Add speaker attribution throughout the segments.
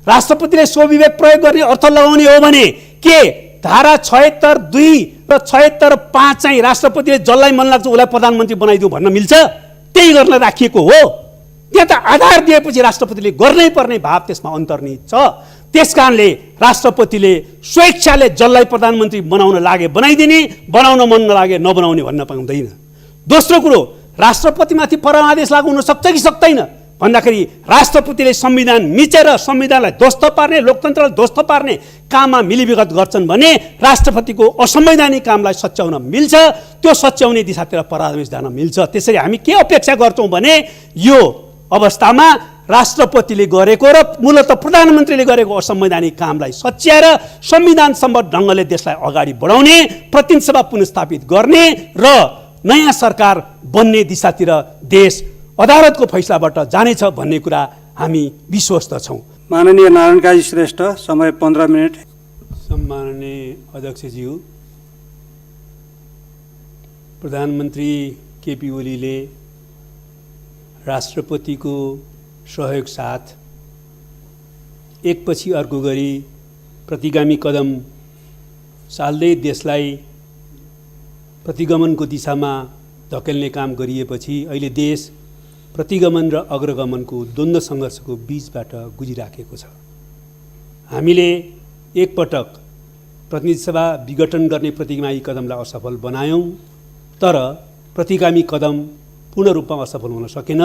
Speaker 1: राष्ट्रपतिले स्वविवेक प्रयोग गर्ने अर्थ लगाउने हो भने के धारा 76(2) र 76(5) चाहिँ राष्ट्रपतिले जसलाई मन लाग्छ उसलाई प्रधानमन्त्री बनाइदिउ भन्न मिल्छ? त्यही गर्न राखिएको हो। त्यहाँ त आधार दिएपछि राष्ट्रपतिले गर्नै पर्ने भाव त्यसमा अन्तर्निहित छ। त्यसकारणले राष्ट्रपतिले स्वेच्छाले जसलाई प्रधानमन्त्री बनाउन लागे बनाइदिने, बनाउन मन नलागे नबनाउने भन्न पाउँदैन। दोस्रो कुरो, राष्ट्रपतिमाथि परमादेश लागू हुन सक्छ कि सक्दैन भन्दाखेरि राष्ट्रपतिले संविधान मिचेर संविधानलाई ध्वस्त पार्ने, लोकतन्त्रलाई ध्वस्त पार्ने काममा मिलीभगत गर्छन् भने राष्ट्रपतिको असंवैधानिक कामलाई सच्याउन मिल्छ। त्यो सच्याउने दिशातिर परमादेश जान मिल्छ। त्यसरी हामी के अपेक्षा गर्छौँ भने यो अवस्थामा राष्ट्रपतिले गरेको र मूलतः प्रधानमन्त्रीले गरेको असंवैधानिक कामलाई सच्याएर संविधान सम्बद्ध ढङ्गले देशलाई अगाडि बढाउने, प्रतिनिधि सभा पुनर्स्थापित गर्ने र नयाँ सरकार बन्ने दिशातिर देश अदालतको फैसलाबाट जानेछ भन्ने कुरा हामी विश्वस्त छौँ।
Speaker 2: माननीय नारायण काजी श्रेष्ठ, समय 15 मिनट।
Speaker 1: सम्माननीय अध्यक्षज्यू, प्रधानमन्त्री केपी ओलीले राष्ट्रपतिको सहयोग साथ एकपछि अर्को गरी प्रतिगामी कदम चाल्दै देशलाई प्रतिगमनको दिशामा धकेल्ने काम गरिएपछि अहिले देश प्रतिगमन र अग्रगमनको द्वन्द्व सङ्घर्षको बीचबाट गुजिराखेको छ। हामीले एकपटक प्रतिनिधि सभा विघटन गर्ने प्रतिगामी कदमलाई असफल बनायौँ, तर प्रतिगामी कदम पूर्ण रूपमा असफल हुन सकेन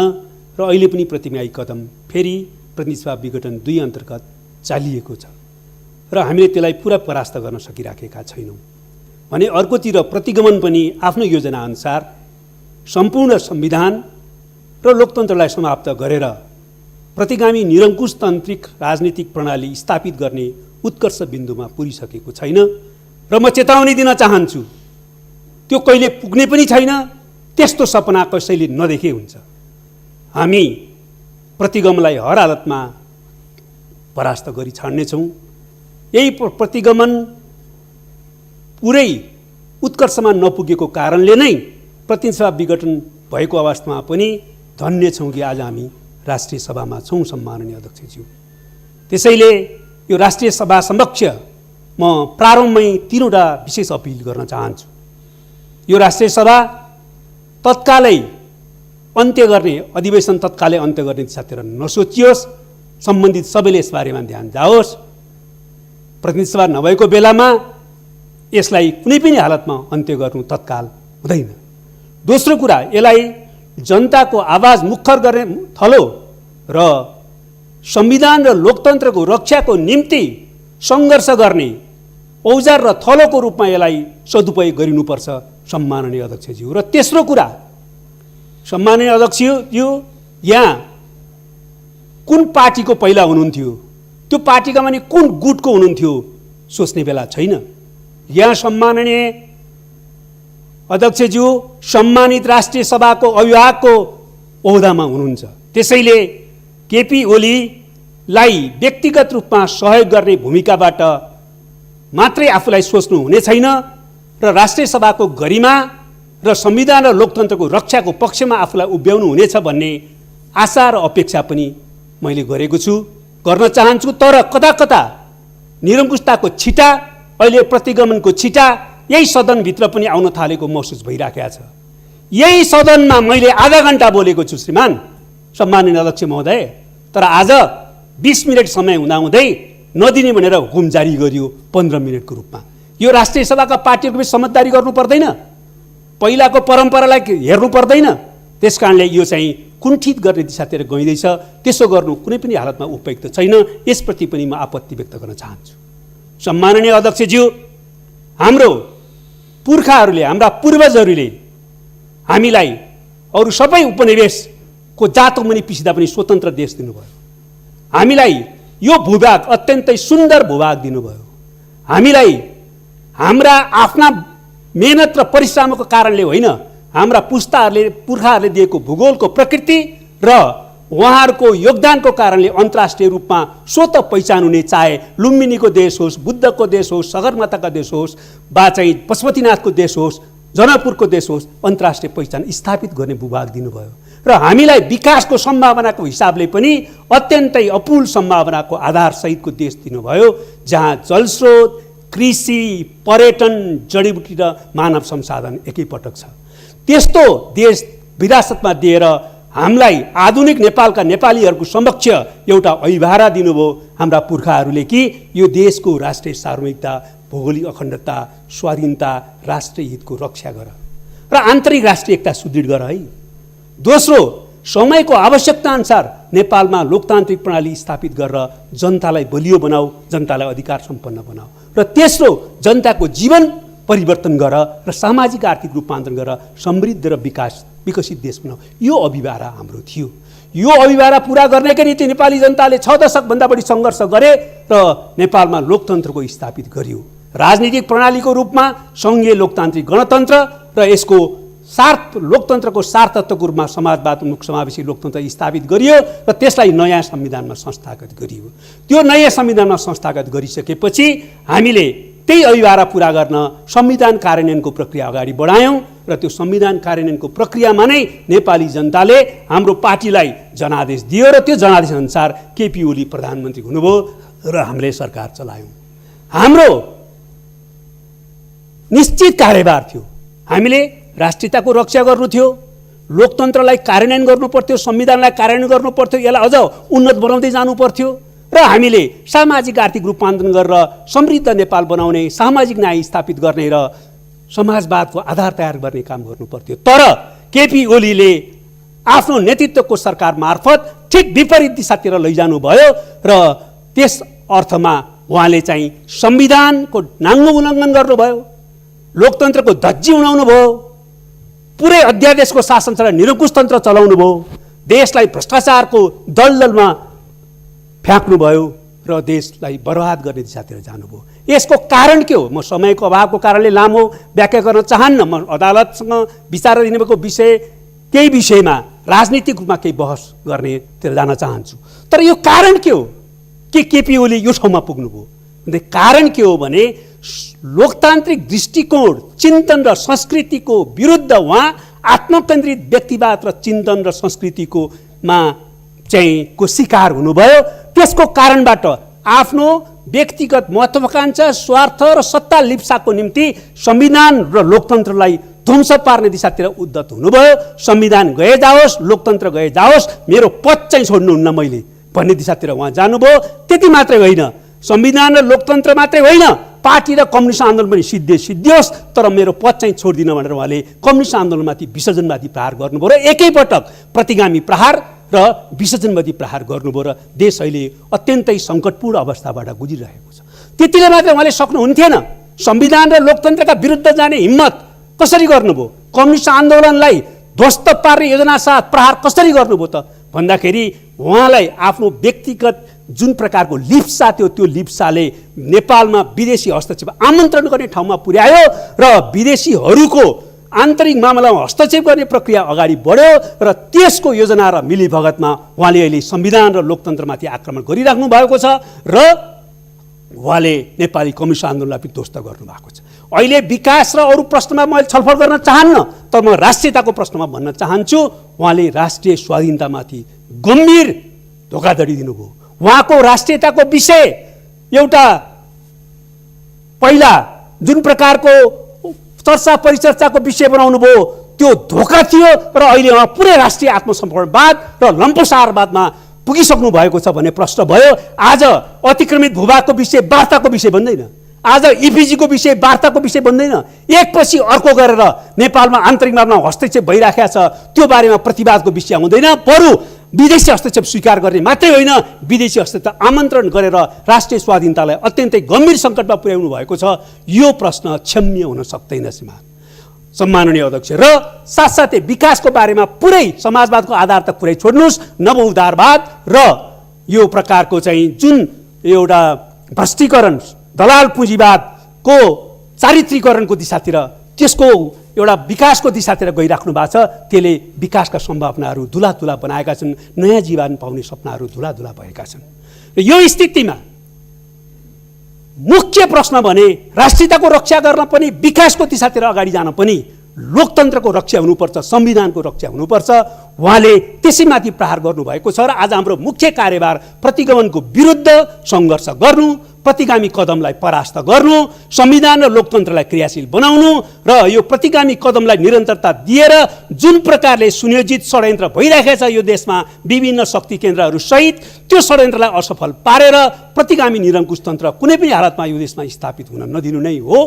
Speaker 1: र अहिले पनि प्रतिगामी कदम फेरि प्रतिनिधि सभा विघटन 2 अन्तर्गत चालिएको छ र हामीले त्यसलाई पुरा परास्त गर्न सकिराखेका छैनौँ भने अर्कोतिर प्रतिगमन पनि आफ्नो योजनाअनुसार सम्पूर्ण संविधान र लोकतन्त्रलाई समाप्त गरेर प्रतिगामी निरङ्कुशतान्त्रिक राजनीतिक प्रणाली स्थापित गर्ने उत्कर्ष बिन्दुमा पुगिसकेको छैन र म चेतावनी दिन चाहन्छु, त्यो कहिले पुग्ने पनि छैन। त्यस्तो सपना कसैले नदेखे हुन्छ। हामी प्रतिगमनलाई हर हालतमा परास्त गरी छाड्नेछौँ। यही प्रतिगमन पुरै उत्कर्षमा नपुगेको कारणले नै प्रतिनिधि सभा विघटन भएको अवस्थामा पनि धन्य छौँ कि आज हामी राष्ट्रिय सभामा छौँ। सम्माननीय अध्यक्षज्यू, त्यसैले यो राष्ट्रिय सभा समक्ष म प्रारम्भमै 3वटा विशेष अपिल गर्न चाहन्छु। यो राष्ट्रिय सभा तत्कालै अन्त्य गर्ने, अधिवेशन तत्कालै अन्त्य गर्ने दिशातिर नसोचियोस्। सम्बन्धित सबैले यसबारेमा ध्यान जाओस्। प्रतिनिधि सभा नभएको बेलामा यसलाई कुनै पनि हालतमा अन्त्य गर्नु तत्काल हुँदैन। दोस्रो कुरा, यसलाई जनताको आवाज मुखर गर्ने थलो र संविधान र लोकतन्त्रको रक्षाको निम्ति सङ्घर्ष गर्ने औजार र थलोको रूपमा यसलाई सदुपयोग गरिनुपर्छ। सम्माननीय अध्यक्षज्यू, र तेस्रो कुरा, सम्माननीय अध्यक्षज्यू, यहाँ कुन पार्टीको पहिला हुनुहुन्थ्यो, त्यो पार्टीका माने कुन गुटको हुनुहुन्थ्यो सोच्ने बेला छैन। यहाँ सम्माननीय अध्यक्षज्यू सम्मानित राष्ट्रिय सभाको अभिभावकको ओहदामा हुनुहुन्छ। त्यसैले केपी ओलीलाई व्यक्तिगत रूपमा सहयोग गर्ने भूमिकाबाट मात्रै आफूलाई सोच्नु हुने छैन र राष्ट्रिय सभाको गरिमा र संविधान र लोकतन्त्रको रक्षाको पक्षमा आफूलाई उभ्याउनु हुनेछ भन्ने आशा र अपेक्षा पनि मैले गरेको छु, गर्न चाहन्छु। तर कता कता निरङ्कुशताको छिटा, अहिले प्रतिगमनको छिटा यही सदनभित्र पनि आउन थालेको महसुस भइराखेको छ। यही सदनमा मैले आधा घण्टा बोलेको छु श्रीमान सम्माननीय अध्यक्ष महोदय, तर आज 20 मिनट समय हुँदाहुँदै नदिने भनेर हुकुम जारी गरियो 15 मिनटको रूपमा। यो राष्ट्रिय सभाका पार्टीहरूको समझदारी गर्नु पर्दैन, पहिलाको परम्परालाई हेर्नु पर्दैन। त्यसकारणले यो चाहिँ कुण्ठित गर्ने दिशातिर गइँदैछ। त्यसो गर्नु कुनै पनि हालतमा उपयुक्त छैन। यसप्रति पनि म आपत्ति व्यक्त गर्न चाहन्छु। सम्माननीय अध्यक्षज्यू, हाम्रो पुर्खाहरूले, हाम्रा पूर्वजहरूले हामीलाई अरू सबै उपनिवेशको जातो मुनि पिसिदा पनि स्वतन्त्र देश दिनुभयो। हामीलाई यो भूभाग अत्यन्तै सुन्दर भूभाग दिनुभयो। हामीलाई हाम्रा आफ्ना मेहनत र परिश्रमको कारणले होइन, हाम्रा पुर्खाहरूले दिएको भूगोलको प्रकृति र उहाँहरूको योगदानको कारणले अन्तर्राष्ट्रिय रूपमा स्वतः पहिचान हुने, चाहे लुम्बिनीको देश होस्, बुद्धको देश होस्, सगरमाथाका देश होस्, वा चाहिँ पशुपतिनाथको देश होस्, जनकपुरको देश होस्, अन्तर्राष्ट्रिय पहिचान स्थापित गर्ने भूभाग दिनुभयो। र हामीलाई विकासको सम्भावनाको हिसाबले पनि अत्यन्तै अपुल सम्भावनाको आधारसहितको देश दिनुभयो, जहाँ जलस्रोत, कृषि, पर्यटन, जडीबुटी र मानव संसाधन एकैपटक छ। त्यस्तो देश विरासतमा दिएर हामीलाई आधुनिक नेपालका नेपालीहरूको समक्ष एउटा अभिभारा दिनुभयो हाम्रा पुर्खाहरूले कि यो देशको राष्ट्रिय सार्वभौमिकता, भौगोलिक अखण्डता, स्वाधीनता, राष्ट्रिय हितको रक्षा गर र आन्तरिक राष्ट्रिय एकता सुदृढ गर है। दोस्रो, समयको आवश्यकता अनुसार नेपालमा लोकतान्त्रिक प्रणाली स्थापित गरेर जनतालाई बलियो बनाऊ, जनतालाई अधिकार सम्पन्न बनाऊ। र तेस्रो, जनताको जीवन परिवर्तन गर र सामाजिक आर्थिक रूपान्तरण गर समृद्ध र विकसित देश बनाऊ। यो अभिभारा हाम्रो थियो। यो अभिभारा पुरा गर्नकै निम्ति नेपाली जनताले 6 दशकभन्दा बढी सङ्घर्ष गरे र नेपालमा लोकतन्त्रको स्थापित गरियो। राजनीतिक प्रणालीको रूपमा सङ्घीय लोकतान्त्रिक गणतन्त्र र यसको लोकतन्त्रको सारतत्वको रूपमा समाजवाद उन्मुख समावेशी लोकतन्त्र स्थापित गरियो र त्यसलाई नयाँ संविधानमा संस्थागत गरियो। त्यो नयाँ संविधानमा संस्थागत गरिसकेपछि हामीले त्यही अभिभारा पुरा गर्न संविधान कार्यान्वयनको प्रक्रिया अगाडि बढायौँ र त्यो संविधान कार्यान्वयनको प्रक्रियामा नै नेपाली जनताले हाम्रो पार्टीलाई जनादेश दियो र त्यो जनादेश अनुसार केपी ओली प्रधानमन्त्री हुनुभयो र हामीले सरकार चलायौँ। हाम्रो निश्चित कार्यभार थियो। हामीले राष्ट्रियताको रक्षा गर्नु थियो, लोकतन्त्रलाई कार्यान्वयन गर्नु पर्थ्यो, संविधानलाई कार्यान्वयन गर्नु पर्थ्यो, यसलाई अझ उन्नत बनाउँदै जानु पर्थ्यो र हामीले सामाजिक आर्थिक रूपान्तरण गरेर समृद्ध नेपाल बनाउने, सामाजिक न्याय स्थापित गर्ने र समाजवादको आधार तयार गर्ने काम गर्नु पर्थ्यो। तर केपी ओलीले आफ्नो नेतृत्वको सरकार मार्फत ठिक विपरीत दिशातिर लैजानु भयो र त्यस अर्थमा उहाँले चाहिँ संविधानको नाङ्गो उल्लङ्घन गर्नुभयो, लोकतन्त्रको धज्जी उडाउनु भयो, पुरै अध्यादेशको शासन र निरङ्कुशतन्त्र चलाउनु भयो, देशलाई भ्रष्टाचारको दलदलमा फ्याँक्नुभयो र देशलाई बर्बाद गर्ने दिशातिर जानुभयो। यसको कारण के हो? म समयको अभावको कारणले लामो व्याख्या गर्न चाहन्न। म अदालतसँग विचार दिनुभएको विषय केही विषयमा राजनीतिक रूपमा केही बहस गर्नेतिर जान चाहन्छु। तर यो कारण के हो कि केपी ओली यो ठाउँमा पुग्नुभयो? कारण के हो भने लोकतान्त्रिक दृष्टिकोण, चिन्तन र संस्कृतिको विरुद्ध उहाँ आत्मकेन्द्रित व्यक्तिवाद र चिन्तन र संस्कृतिको को शिकार हुनुभयो। त्यसको कारणबाट आफ्नो व्यक्तिगत महत्त्वाकांक्षा, स्वार्थ र सत्ता लिप्साको निम्ति संविधान र लोकतन्त्रलाई ध्वंस पार्ने दिशातिर उद्धत हुनुभयो। संविधान गए जाओस्, लोकतन्त्र गए जाओस्, मेरो पद चाहिँ छोड्नुहुन्न मैले भन्ने दिशातिर उहाँ जानुभयो। त्यति मात्रै होइन, संविधान र लोकतन्त्र मात्रै होइन, पार्टी र कम्युनिस्ट आन्दोलन पनि सिद्धियोस्, तर मेरो पद चाहिँ छोड्दिन भनेर उहाँले कम्युनिस्ट आन्दोलनमाथि विसर्जनवादी प्रहार गर्नुभयो र एकैपटक प्रतिगामी प्रहार र विसर्जनवादी प्रहार गर्नुभयो र देश अहिले अत्यन्तै सङ्कटपूर्ण अवस्थाबाट गुजिरहेको छ। त्यतिले मात्रै उहाँले सक्नुहुन्थेन। संविधान र लोकतन्त्रका विरुद्ध जाने हिम्मत कसरी गर्नुभयो? कम्युनिस्ट आन्दोलनलाई ध्वस्त पार्ने योजना साथ प्रहार कसरी गर्नुभयो त भन्दाखेरि उहाँलाई आफ्नो व्यक्तिगत जुन प्रकारको लिप्सा थियो, त्यो लिप्साले नेपालमा विदेशी हस्तक्षेप आमन्त्रण गर्ने ठाउँमा पुर्यायो र विदेशीहरूको आन्तरिक मामलामा हस्तक्षेप गर्ने प्रक्रिया अगाडि बढ्यो र त्यसको योजना र मिलीभगतमा उहाँले अहिले संविधान र लोकतन्त्रमाथि आक्रमण गरिराख्नु भएको छ र उहाँले नेपाली कम्युनिस्ट आन्दोलनलाई पनि ध्वस्त गर्नुभएको छ। अहिले विकास र अरू प्रश्नमा मैले छलफल गर्न चाहन्न, तर म राष्ट्रियताको प्रश्नमा भन्न चाहन्छु। उहाँले राष्ट्रिय स्वाधीनतामाथि गम्भीर धोकाधडी दिनुभयो। उहाँको राष्ट्रियताको विषय एउटा पहिला जुन प्रकारको चर्चा परिचर्चाको विषय बनाउनु भयो त्यो धोका थियो र अहिले उहाँ पुरै राष्ट्रिय आत्मसमर्पणवाद र लम्पसारवादमा पुगिसक्नु भएको छ भन्ने प्रश्न भयो। आज अतिक्रमित भूभागको विषय वार्ताको विषय बन्दैन, आज इपिजीको विषय वार्ताको विषय बन्दैन। एकपछि अर्को गरेर नेपालमा आन्तरिक मामलामा हस्तक्षेप भइराखेको छ, त्यो बारेमा प्रतिवादको विषय आउँदैन। बरु विदेशी हस्तक्षेप स्वीकार गर्ने मात्रै होइन, विदेशी हस्तक्षेप आमन्त्रण गरेर राष्ट्रिय स्वाधीनतालाई अत्यन्तै गम्भीर सङ्कटमा पुर्याउनु भएको छ। यो प्रश्न क्षम्य हुन सक्दैन सम्माननीय अध्यक्ष। र साथसाथै विकासको बारेमा पुरै समाजवादको आधार त पुरै छोड्नुहोस्, नवउदारवाद र यो प्रकारको चाहिँ जुन एउटा भ्रष्टीकरण, दलाल पुँजीवादको चारित्रीकरणको दिशातिर, त्यसको एउटा विकासको दिशातिर गइराख्नु भएको छ। त्यसले विकासका सम्भावनाहरू धुलाधुला बनाएका छन्, नयाँ जीवन पाउने सपनाहरू धुलाधुला भएका छन्। र यो स्थितिमा मुख्य प्रश्न भने राष्ट्रियताको रक्षा गर्न पनि, विकासको दिशातिर अगाडि जान पनि लोकतन्त्रको रक्षा हुनुपर्छ, संविधानको रक्षा हुनुपर्छ। उहाँले त्यसैमाथि प्रहार गर्नुभएको छ र आज हाम्रो मुख्य कार्यभार प्रतिगमनको विरुद्ध सङ्घर्ष गर्नु, प्रतिगामी कदमलाई परास्त गर्नु, संविधान र लोकतन्त्रलाई क्रियाशील बनाउनु र यो प्रतिगामी कदमलाई निरन्तरता दिएर जुन प्रकारले सुनियोजित षड्यन्त्र भइरहेको छ यो देशमा विभिन्न शक्ति केन्द्रहरू सहित, त्यो षड्यन्त्रलाई असफल पारेर प्रतिगामी निरङ्कुश तन्त्र कुनै पनि हालतमा यो देशमा स्थापित हुन नदिनु नै हो।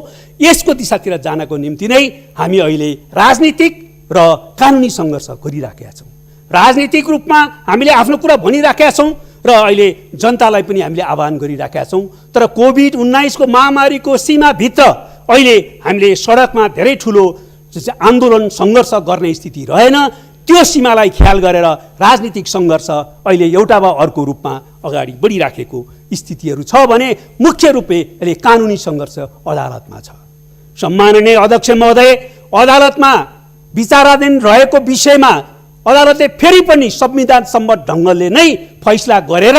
Speaker 1: यसको दिशातिर जानको निम्ति नै हामी अहिले राजनीतिक र कानुनी सङ्घर्ष गरिराखेका छौँ। राजनीतिक रूपमा हामीले आफ्नो कुरा भनिराखेका छौँ र अहिले जनतालाई पनि हामीले आह्वान गरिराखेका छौँ। तर कोभिड-19 को महामारीको सीमाभित्र अहिले हामीले सडकमा धेरै ठुलो आन्दोलन सङ्घर्ष गर्ने स्थिति रहेन। त्यो सीमालाई ख्याल गरेर राजनीतिक सङ्घर्ष अहिले एउटा वा अर्को रूपमा अगाडि बढिराखेको स्थितिहरू छ भने मुख्य रूपले अहिले कानुनी सङ्घर्ष अदालतमा छ। सम्माननीय अध्यक्ष महोदय, अदालतमा विचाराधीन रहेको विषयमा अदालतले फेरि पनि संविधान सम्मत ढङ्गले नै फैसला गरेर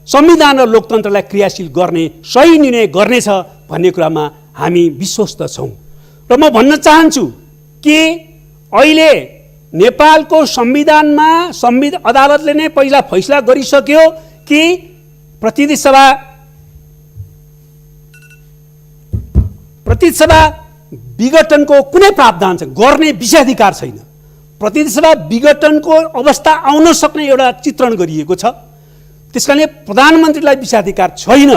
Speaker 1: संविधान र लोकतन्त्रलाई क्रियाशील गर्ने सही निर्णय गर्नेछ भन्ने कुरामा हामी विश्वस्त छौँ। र म भन्न चाहन्छु कि अहिले नेपालको संविधानमा अदालतले नै पहिला फैसला गरिसक्यो कि प्रतिनिधि सभा विघटनको कुनै प्रावधान छैन, गर्ने विषयाधिकार छैन। प्रतिनिधि सभा विघटनको अवस्था आउन सक्ने एउटा चित्रण गरिएको छ। त्यसकारणले प्रधानमन्त्रीलाई विषयाधिकार छैन।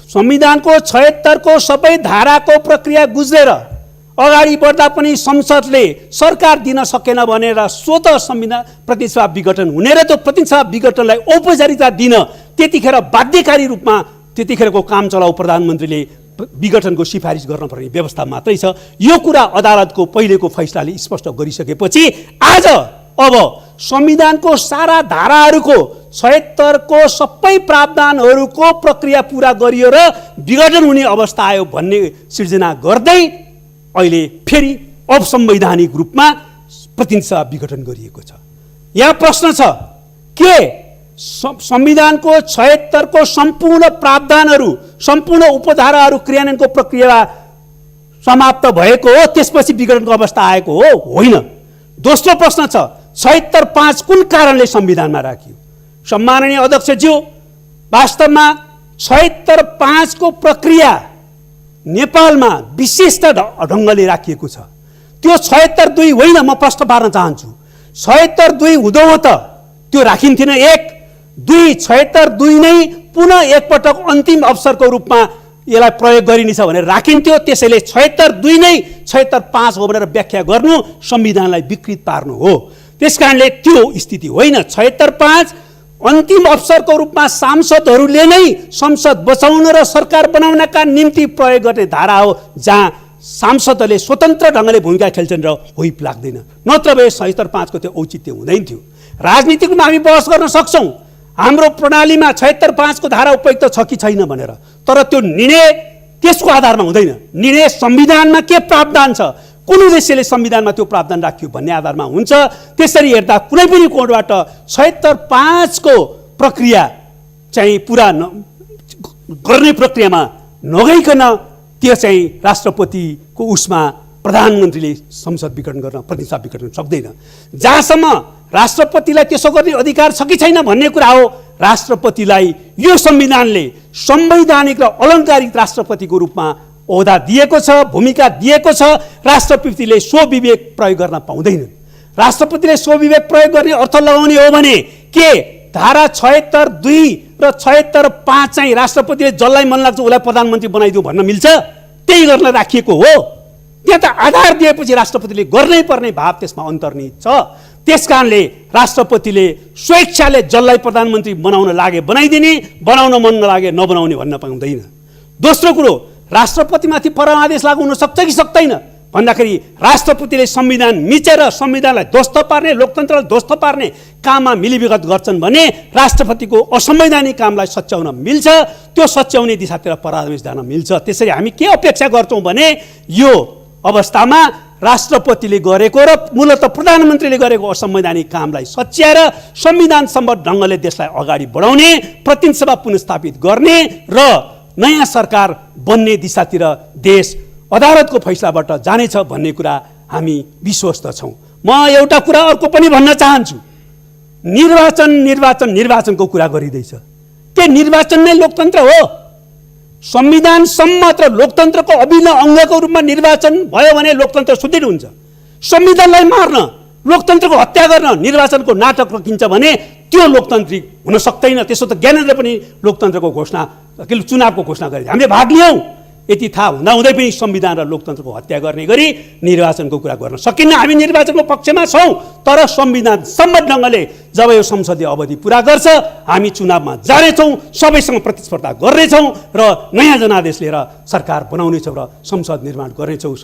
Speaker 1: संविधानको 76 को सबै धाराको प्रक्रिया गुज्रेर अगाडि बढ्दा पनि संसदले सरकार दिन सकेन भनेर स्वतः संविधान प्रतिनिधि सभा विघटन हुने र त्यो प्रतिनिधि सभा विघटनलाई औपचारिकता दिन त्यतिखेर बाध्यकारी रूपमा त्यतिखेरको काम चलाउ प्रधानमन्त्रीले विघटनको सिफारिस गर्न पर्ने व्यवस्था मात्रै छ। यो कुरा अदालतको पहिलेको फैसलाले स्पष्ट गरिसकेपछि आज अब संविधानको सारा धाराहरूको 76 को सबै प्रावधानहरूको प्रक्रिया पूरा गरियो र विघटन हुने अवस्था आयो भन्ने सिर्जना गर्दै अहिले फेरि असंवैधानिक रूपमा प्रतिनिधि सभा विघटन गरिएको छ। यहाँ प्रश्न छ के संविधानको 76 को सम्पूर्ण प्रावधानहरू, सम्पूर्ण उपधाराहरू क्रियान्वयनको प्रक्रिया समाप्त भएको हो त्यसपछि विघटनको अवस्था आएको हो? होइन। दोस्रो प्रश्न छ 76(5) कुन कारणले संविधानमा राखियो? सम्माननीय अध्यक्षज्यू, वास्तवमा 76(5) को प्रक्रिया नेपालमा विशिष्ट ढङ्गले राखिएको छ। त्यो 76(2) होइन, म प्रश्न पार्न चाहन्छु। 76(2) हुँदो हो त त्यो राखिन्थेन। 1, 2, 76(2) नै पुनः एकपटक अन्तिम अवसरको रूपमा यसलाई प्रयोग गरिनेछ भनेर राखिन्थ्यो। त्यसैले 76(2) नै 76(5) हो भनेर व्याख्या गर्नु संविधानलाई विकृत पार्नु हो। त्यसकारणले त्यो स्थिति होइन। 76(5) अन्तिम अवसरको रूपमा सांसदहरूले नै संसद बचाउन र सरकार बनाउनका निम्ति प्रयोग गर्ने धारा हो, जहाँ सांसदहरूले स्वतन्त्र ढङ्गले भूमिका खेल्छन् र होइप लाग्दैन। नत्र भए 76(5) को त्यो औचित्य हुँदैन थियो। राजनीतिकमा हामी बहस गर्न सक्छौँ हाम्रो प्रणालीमा 76(5) को धारा उपयुक्त छ कि छैन भनेर, तर त्यो निर्णय त्यसको आधारमा हुँदैन। निर्णय संविधानमा के प्रावधान छ, कुन उद्देश्यले संविधानमा त्यो प्रावधान राखियो भन्ने आधारमा हुन्छ। त्यसरी हेर्दा कुनै पनि कोणबाट 76(5) को प्रक्रिया चाहिँ पुरा गर्ने प्रक्रियामा नगइकन त्यो चाहिँ राष्ट्रपतिको उसमा प्रधानमन्त्रीले संसद विघटन गर्न, प्रतिनिधि सभा विघटन सक्दैन। जहाँसम्म राष्ट्रपतिलाई त्यसो गर्ने अधिकार छ कि छैन भन्ने कुरा हो, राष्ट्रपतिलाई यो संविधानले संवैधानिक र अलङ्कारिक राष्ट्रपतिको रूपमा ओहदा दिएको छ, भूमिका दिएको छ। राष्ट्रपतिले स्वविवेक प्रयोग गर्न पाउँदैनन्। राष्ट्रपतिले स्वविवेक प्रयोग गर्ने अर्थ लगाउने हो भने के धारा 76(2) र 76(5) चाहिँ राष्ट्रपतिले जसलाई मन लाग्छ उसलाई प्रधानमन्त्री बनाइदियो भन्न मिल्छ? त्यही गर्न राखिएको हो। त्यहाँ त आधार दिएपछि राष्ट्रपतिले गर्नै पर्ने भाव त्यसमा अन्तर्निहित छ। त्यसकारणले राष्ट्रपतिले स्वेच्छाले जसलाई प्रधानमन्त्री बनाउन लागे बनाइदिने, बनाउन मन नलागे नबनाउने भन्न पाउँदैन। दोस्रो कुरो, राष्ट्रपतिमाथि परमादेश लागू हुन सक्छ कि सक्दैन भन्दाखेरि राष्ट्रपतिले संविधान मिचेर संविधानलाई ध्वस्त पार्ने, लोकतन्त्रलाई ध्वस्त पार्ने काममा मिलीभगत गर्छन् भने राष्ट्रपतिको असंवैधानिक कामलाई सच्याउन मिल्छ। त्यो सच्याउने दिशातिर परमादेश जान मिल्छ। त्यसरी हामी के अपेक्षा गर्छौँ भने यो अवस्थामा राष्ट्रपतिले गरेको र मूलतः प्रधानमन्त्रीले गरेको असंवैधानिक कामलाई सच्याएर संविधान सम्बद्ध ढङ्गले देशलाई अगाडि बढाउने, प्रतिनिधि सभा पुनर्स्थापित गर्ने र नयाँ सरकार बन्ने दिशातिर देश अदालतको फैसलाबाट जानेछ भन्ने कुरा हामी विश्वस्त छौँ। म एउटा कुरा अर्को पनि भन्न चाहन्छु। निर्वाचनको कुरा गरिँदैछ। के निर्वाचन नै लोकतन्त्र हो? संविधान सम्मत र लोकतन्त्रको अभिन्न अङ्गको रूपमा निर्वाचन भयो भने लोकतन्त्र सुदृढ हुन्छ। संविधानलाई मार्न, लोकतन्त्रको हत्या गर्न निर्वाचनको नाटक रोकिन्छ भने त्यो लोकतान्त्रिक हुन सक्दैन। त्यसो त ज्ञानेन्द्र पनि लोकतन्त्रको घोषणा, चुनावको घोषणा गरे, हामीले भाग लियौँ। यति थाहा हुँदाहुँदै पनि संविधान र लोकतन्त्रको हत्या गर्ने गरी निर्वाचनको कुरा गर्न सकिन्न। हामी निर्वाचनको पक्षमा छौँ, तर संविधान सम्मत ढङ्गले जब यो संसदीय अवधि पुरा गर्छ हामी चुनावमा जानेछौँ, सबैसँग प्रतिस्पर्धा गर्नेछौँ र नयाँ जनादेश लिएर सरकार बनाउनेछौँ र संसद निर्माण गर्नेछौँ।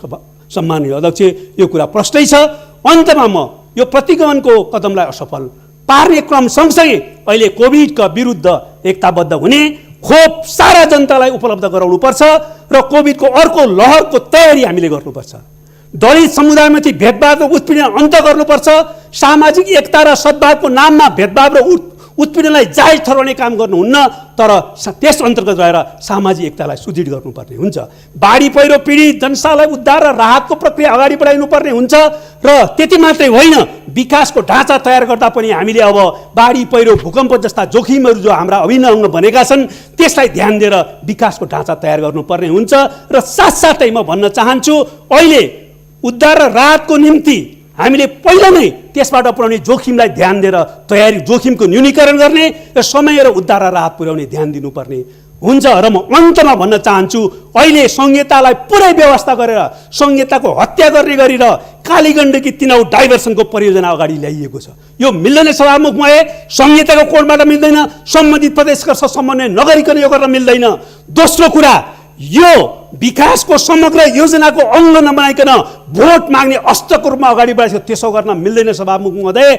Speaker 1: सम्माननीय अध्यक्ष, यो कुरा प्रष्टै छ। अन्तमा म यो प्रतिगमनको कदमलाई असफल पार्ने क्रम सँगसँगै अहिले कोभिडका विरुद्ध एकताबद्ध हुने, खोप सारा जनतालाई उपलब्ध गराउनुपर्छ र कोभिडको अर्को लहरको तयारी हामीले गर्नुपर्छ। दलित समुदायमाथि भेदभाव र उत्पीडन अन्त गर्नुपर्छ। सामाजिक एकता र सद्भावको नाममा भेदभाव र उत्पीडनलाई जायज ठहराउने काम गर्नुहुन्न, तर त्यस अन्तर्गत रहेर सामाजिक एकतालाई सुदृढ गर्नुपर्ने हुन्छ। बाढी पहिरो पीडित जनतालाई उद्धार र राहतको प्रक्रिया अगाडि बढाइनुपर्ने हुन्छ र त्यति मात्रै होइन, विकासको ढाँचा तयार गर्दा पनि हामीले अब बाढी पहिरो भूकम्प जस्ता जोखिमहरू जो हाम्रा अभिन्न अङ्ग बनेका छन् त्यसलाई ध्यान दिएर विकासको ढाँचा तयार गर्नुपर्ने हुन्छ। र साथसाथै म भन्न चाहन्छु, अहिले उद्धार र राहतको निम्ति हामीले पहिला नै त्यसबाट पुर्याउने जोखिमलाई ध्यान दिएर तयारी, जोखिमको न्यूनीकरण गर्ने र समय र उद्धार र राहत पुर्याउने ध्यान दिनुपर्ने हुन्छ। र म अन्तमा भन्न चाहन्छु, अहिले संहितालाई पुरै व्यवस्था गरेर संहिताको हत्या गर्ने गरी र कालीगण्डकी तिनौ डाइभर्सनको परियोजना अगाडि ल्याइएको छ। यो मिल्दैन सभामुख महोदय, संहिताको कोडबाट मिल्दैन, सम्बन्धित प्रदेशका समन्वय नगरिकन यो गर्न मिल्दैन। दोस्रो कुरा, यो विकासको समग्र योजनाको अङ्ग नबनाइकन भोट माग्ने अस्त्रको रूपमा अगाडि बढाएको, त्यसो गर्न मिल्दैन सभामुख महोदय।